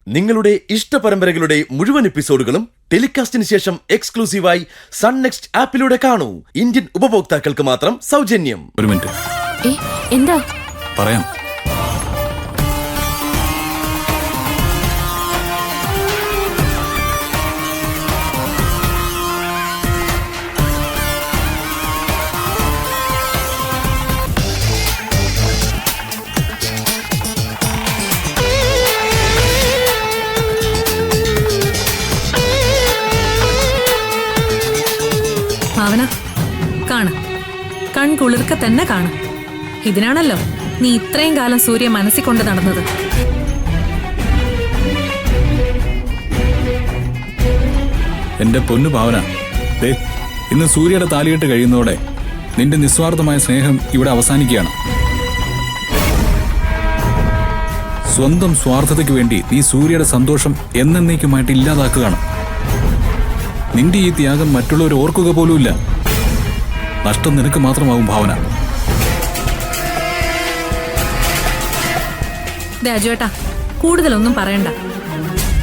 നിങ്ങളുടെ ഇഷ്ട പരമ്പരകളുടെ മുഴുവൻ എപ്പിസോഡുകളും ടെലികാസ്റ്റിന് ശേഷം എക്സ്ക്ലൂസീവായി സൺ നെക്സ്റ്റ് ആപ്പിലൂടെ കാണൂ. ഇന്ത്യൻ ഉപഭോക്താക്കൾക്ക് മാത്രം സൗജന്യം. ഒരു മിനിറ്റ്. എന്താ പറയാം. ഭാവന കാണ്, കൺകുളിർക്ക തന്നെ കാണ്. ഇതിനാണല്ലോ നീ ഇത്രയും കാലം സൂര്യ മനസ്സിൽ കൊണ്ട് നടന്നത്. എന്റെ പൊന്നു ഭാവന, ദേ ഇന്ന് സൂര്യയുടെ താലികെട്ട് കഴിയുന്നതോടെ നിന്റെ നിസ്വാർത്ഥമായ സ്നേഹം ഇവിടെ അവസാനിക്കുകയാണ്. സ്വന്തം സ്വാർത്ഥതയ്ക്ക് വേണ്ടി നീ സൂര്യയുടെ സന്തോഷം എന്നേക്കുമായിട്ട് ഇല്ലാതാക്കുകയാണ്. നിന്റെ ഈ ത്യാഗം മറ്റുള്ളവർ ഓർക്കുക പോലുമില്ല. നഷ്ടം നിനക്ക് മാത്രമാവും ഭാവന. രാജുവേട്ടാ, കൂടുതലൊന്നും പറയണ്ട.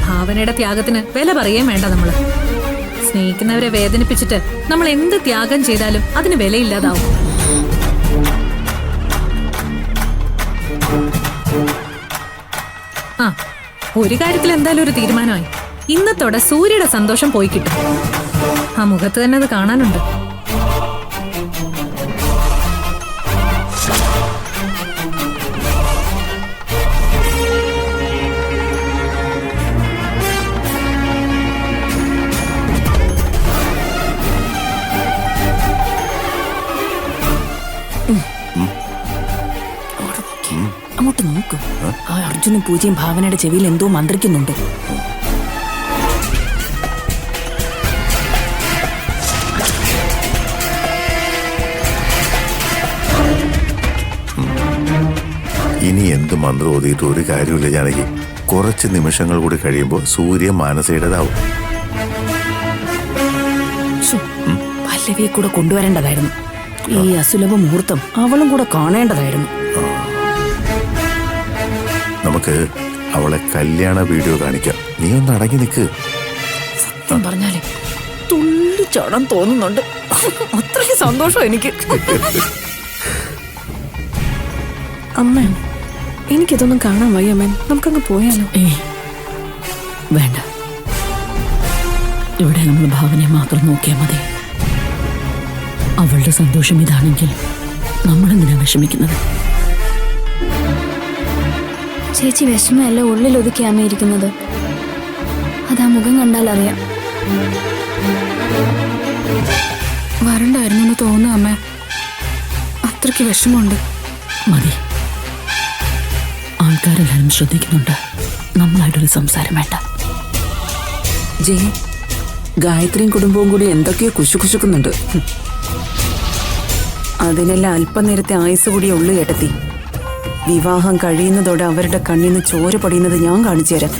ഭാവനയുടെ ത്യാഗത്തിന് വില പറയുകയും വേണ്ട. നമ്മള് സ്നേഹിക്കുന്നവരെ വേദനിപ്പിച്ചിട്ട് നമ്മൾ എന്ത് ത്യാഗം ചെയ്താലും അതിന് വിലയില്ലാതാവും. ആ, ഒരു കാര്യത്തിൽ എന്തായാലും ഒരു തീരുമാനമായി. ഇന്നത്തോടെ സൂര്യയുടെ സന്തോഷം പോയി കിട്ടും. ആ മുഖത്ത് തന്നെ അത് കാണാനുണ്ട്. അങ്ങോട്ട് നോക്ക്. ആ അർജുനും പൂജയും ഭാവനയുടെ ചെവിയിൽ എന്തോ മന്ത്രിക്കുന്നുണ്ട്. ഇനി എന്ത് മന്ത്രം ഓതിയിട്ട് ഒരു കാര്യമില്ല ജാനകി. കുറച്ച് നിമിഷങ്ങൾ കൂടി കഴിയുമ്പോൾ സൂര്യ മാനസയുടേതാവും. പല്ലവിയെ കൂടെ കൊണ്ടുവരേണ്ടതായിരുന്നു. ഈ അസുലഭ മുഹൂർത്തം അവളും കൂടെ കാണേണ്ടതായിരുന്നു. നമുക്ക് അവളെ കല്യാണ വീഡിയോ കാണിക്കാം. നീ ഒന്ന് അടങ്ങി നിൽക്ക്. സത്യം പറഞ്ഞാലേ തുള്ളി ചാടാൻ തോന്നുന്നുണ്ട്. അത്രയ്ക്ക് സന്തോഷം എനിക്ക്. അമ്മ, എനിക്കിതൊന്നും കാണാൻ വയ്യ. അമ്മ, നമുക്കങ്ങ് പോയാലോ? വേണ്ട, ഇവിടെ നമ്മൾ ഭാവനയെ മാത്രം നോക്കിയാൽ മതി. അവളുടെ സന്തോഷം ഇതാണെങ്കിൽ നമ്മളെന്തിനാ വിഷമിക്കുന്നത്? ചേച്ചി വിഷമല്ല, ഉള്ളിൽ ഒതുക്കി അമ്മ ഇരിക്കുന്നത്. അതാ മുഖം കണ്ടാൽ അറിയാം. വരണ്ടായിരുന്നു എന്ന് തോന്നുന്നു അമ്മ. അത്രയ്ക്ക് വിഷമമുണ്ട്. മതി, ആൾക്കാരെല്ലാരും ശ്രദ്ധിക്കുന്നുണ്ട്. നമ്മളായിട്ടൊരു സംസാരം വേണ്ട. ജയ്, ഗായത്രിയും കുടുംബവും കൂടി എന്തൊക്കെയോ കുശുകുശുക്കുന്നുണ്ട്. അതിനെല്ലാം അല്പനേരത്തെ ആയുസ് കൂടിയ ഉള്ളു കേട്ടത്തി. വിവാഹം കഴിയുന്നതോടെ അവരുടെ കണ്ണിന്ന് ചോര പൊടിയുന്നത് ഞാൻ കാണിച്ചു തരാം.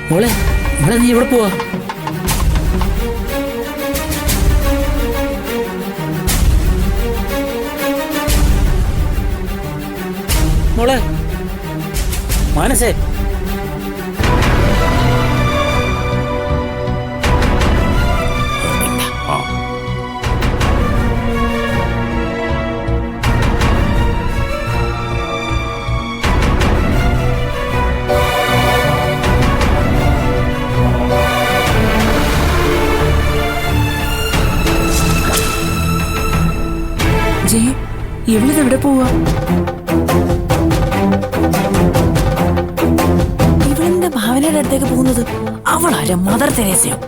മോളെ, മോളെ നീ എവിടെ പോവാ? മോളെ, മാനസേ, ഇവളിതെവിടെ പോവാ? ഇവളെന്താ ഭാവനയുടെ അടുത്തേക്ക് പോകുന്നത്? അവളാര മദർ തെരേസയോ?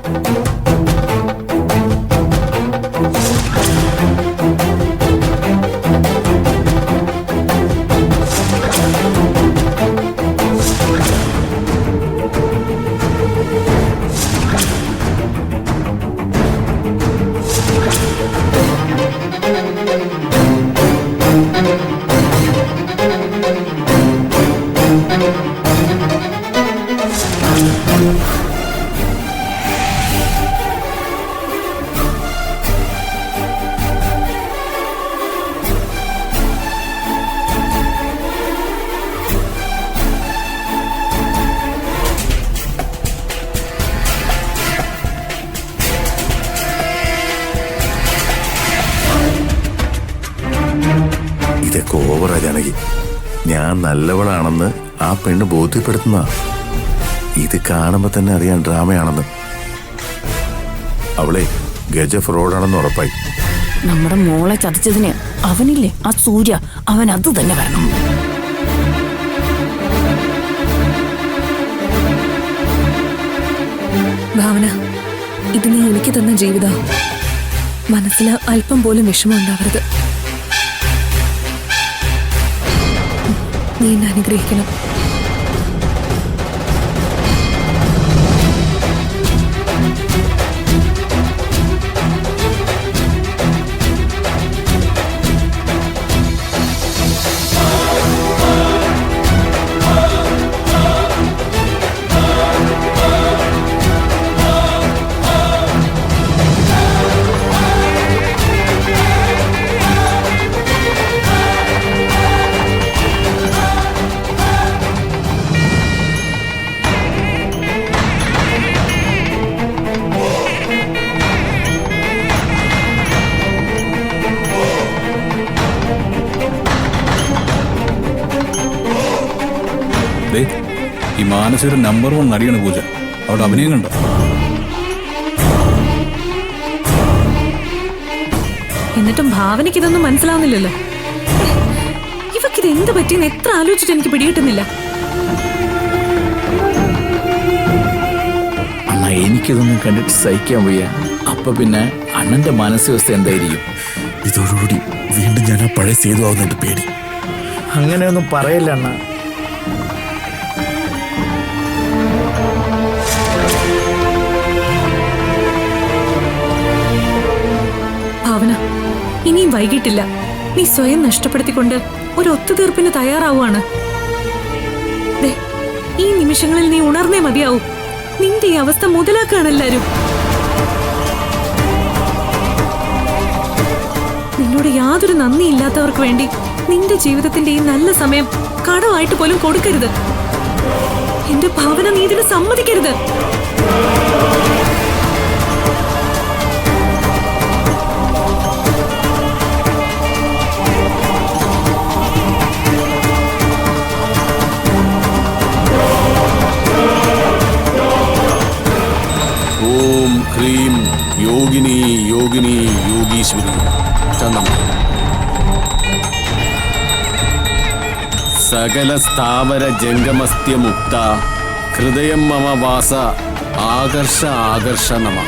ഇതൊക്കെ ഓവറാ ജാനകി. ഞാൻ നല്ലവളാണെന്ന് ആ പെണ്ണ് ബോധ്യപ്പെടുത്തുന്ന. ഇത് കാണുമ്പോ തന്നെ അറിയാൻ ഡ്രാമയാണെന്ന്. അവളെ ഗജ ഫ്രോഡാണെന്ന് ഉറപ്പായി. നമ്മുടെ മോളെ ചതിച്ചതിന് അവനില്ലേ ആ സൂര്യ, അവൻ അത് തന്നെ വരണം. ഭാവന, ഇത് നീ എനിക്ക് തന്ന ജീവിത. മനസ്സിൽ അല്പം പോലും വിഷമം ഉണ്ടാവരുത്. നീ എന്നെ അനുഗ്രഹിക്കണം. ഈ മാനസിക നമ്പർ 1 നടിയാണ് പൂജ. അവിടെ അഭിനയം കണ്ടോ? എന്നിട്ടും ഭാവനയ്ക്ക് ഇതൊന്നും മനസ്സിലാവുന്നില്ലല്ലോ. ഇവക്കിത് എന്ത് പറ്റിയെന്ന് എത്ര ആലോചിച്ചിട്ട് എനിക്ക് പിടികിട്ടുന്നില്ല. അണ്ണ, എനിക്കിതൊന്നും കണ്ടിട്ട് സഹിക്കാൻ വയ്യ. അപ്പൊ പിന്നെ അണ്ണന്റെ മാനസികാവസ്ഥ എന്തായിരിക്കും? ഇതോടുകൂടി വീണ്ടും ഞാൻ ആ പഴയ സേതുവാകുന്നുണ്ട് പേടി. അങ്ങനെയൊന്നും പറയല്ല അണ്ണ. ഭാവന, ഇനിയും വൈകിട്ടില്ല. നീ സ്വയം നഷ്ടപ്പെടുത്തിക്കൊണ്ട് ഒരു ഒത്തുതീർപ്പിന് തയ്യാറാവുകയാണ്. ഈ നിമിഷങ്ങളിൽ നീ ഉണർന്നേ മതിയാവൂ. നിന്റെ ഈ അവസ്ഥ മുതലാക്കുകയാണ് എല്ലാരും. നിന്നോട് യാതൊരു നന്ദിയില്ലാത്തവർക്ക് വേണ്ടി നിന്റെ ജീവിതത്തിന്റെ ഈ നല്ല സമയം കടമായിട്ട് പോലും കൊടുക്കരുത്. എന്റെ ഭാവന, നീ ഇതിന് സമ്മതിക്കരുത്. ഓം ഹ്രീം യോഗിനി യോഗിനി യോഗീശ്വരി ചന്ദം. സകല സ്ഥാവര ജംഗമസ്ത്യമുക്ത ഹൃദയം മമ വാസ ആകർഷ ആകർഷ നമ.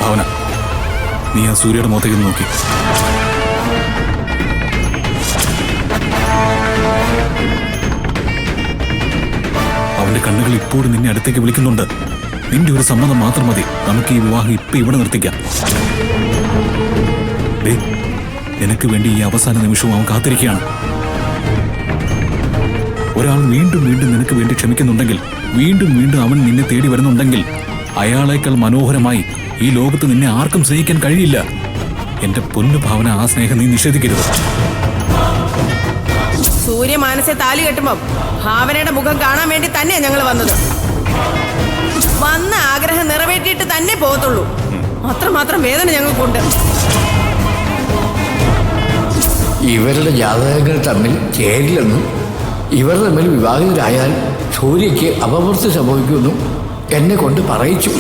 ഭാവന, നീ ആ സൂര്യയുടെ മുഖത്തേക്ക് നോക്കി. അവന്റെ കണ്ണുകൾ ഇപ്പോഴും നിന്നെ അടുത്തേക്ക് വിളിക്കുന്നുണ്ട്. നിന്റെ ഒരു സമ്മതം മാത്രം മതി. നമുക്ക് ഈ വിവാഹം ഇപ്പൊ ഇവിടെ നിർത്തിക്കാം. നിനക്ക് വേണ്ടി ഈ അവസാന നിമിഷവും അവൻ കാത്തിരിക്കുകയാണ്. ഒരാൾ വീണ്ടും വീണ്ടും നിനക്ക് വേണ്ടി ക്ഷമിക്കുന്നുണ്ടെങ്കിൽ, വീണ്ടും വീണ്ടും അവൻ നിന്നെ തേടി വരുന്നുണ്ടെങ്കിൽ, അയാളേക്കാൾ മനോഹരമായി ഈ ലോകത്ത് നിന്നെ ആർക്കും സ്നേഹിക്കാൻ കഴിയില്ല. എന്റെ പൊന്നു ഭാവന, ആ സ്നേഹം നീ നിഷേധിക്കരുത്. സൂര്യ മാനസെ താലി കെട്ടുമ്പോ ഭാവനയുടെ മുഖം കാണാൻ വേണ്ടി തന്നെയാ ഞങ്ങൾ വന്നത്. വന്ന ആഗ്രഹം നിറവേറ്റി തന്നെ പോകത്തുള്ളൂ. അത്രമാത്രം വേദന ഞങ്ങൾക്കുണ്ട്. ഇവരുടെ ജാതകങ്ങൾ തമ്മിൽ ചേരില്ലെന്നും ഇവർ തമ്മിൽ വിവാഹിതരായാൽ സൂര്യയ്ക്ക് അപമൃത്യു സംഭവിക്കുമെന്നും എന്നെ കൊണ്ട് പറയിച്ചു.